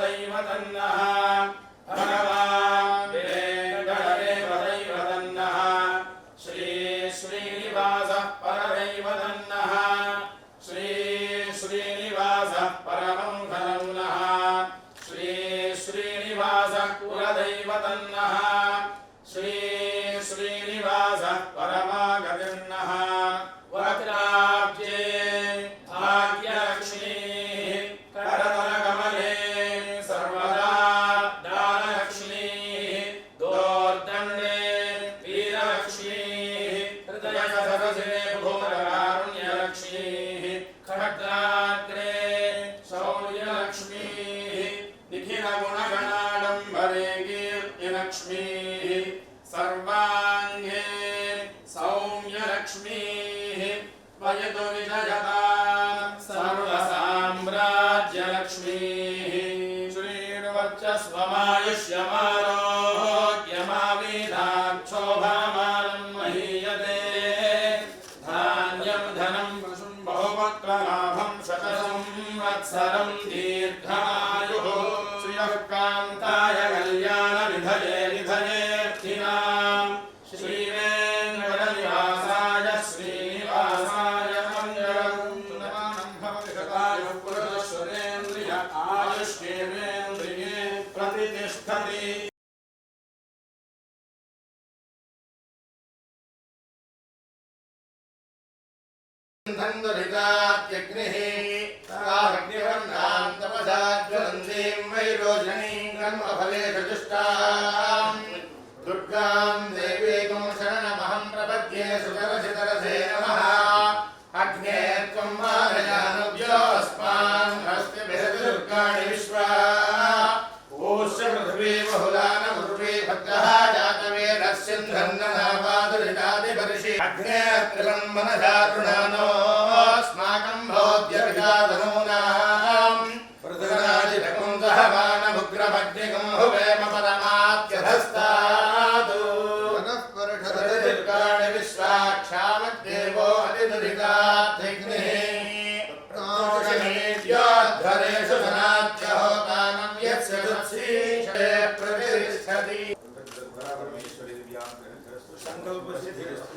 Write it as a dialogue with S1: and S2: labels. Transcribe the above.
S1: दैवतन्नः भगवान् वेङ्कटदेवदैवतन्नः श्री श्रीनिवासः परदैवतन्नः श्री श्रीनिवासः परमं धनं नः श्री श्रीनिवासः कुलदैवतन्नः श्री श्रीनिवासः परमागतिर्नः वक्राब्जे भाग्यलक्ष्मीः करतलकमले सर्वदा दानलक्ष्मीः दोर्दण्डे वीरलक्ष्मीः हृदयसरसे भूमकारुण्यलक्ष्मीः खड्गाग्रे शौर्यलक्ष्मीः निखिलगुणगणाडम्बरे कीर्तिलक्ष्मीः सर्वाङ्गे सौम्यलक्ष्मीः वयतु विजयता सर्वसाम्राज्यलक्ष्मीः श्रीर्वर्चस्वमायुष्यमारोग्यमावेदाक्षोभामानं महीयते धान्यं धनं बहुवक्त्रलाभं शतसंवत्सरं दीर्घायुः श्रियः कान्ताय कल्याणनिधये निधयेऽर्थिनाम् श्रीवेङ्कटनिवासाय श्रीनिवासाय मङ्गलं भवति शतायुः पुरुषश्वरेन्द्रिय आयुष्येवेन्द्रिये प्रतिष्ठति धन्दुरितात्यग्निः ताग्निवर्णां तपसा ज्वलन्तीं वैरोचनीं कर्मफले चतुष्टां दुर्गां देवीं शरणमहं प्रपद्ये सुतरसितरसे नमः अग्ने त्वं मारयानुभ्योऽस्मान् हस्तिभिः दुर्गाणि विश्वा ऊष्य पृथिवी बहुलानमुर्वी भद्रः जातवेदस्सिन्धन्ननापादुरितादिपर्षि अग्ने त्रिलं मनसा तृणानोऽस्माकं भोद्यविदाधनूनां पृथुराजितकं दहमानमुग्रमग्निकं हुवेम परमात्यधस्तादु दुर्गाणि विश्वाक्षामद्देवो अतिदुरिताग्निः प्रोषणेभ्योद्धरेषु धनात्यहोतानं यस्य दुःसीषे प्रतिष्ठति संकल्पसिद्धिरस्तु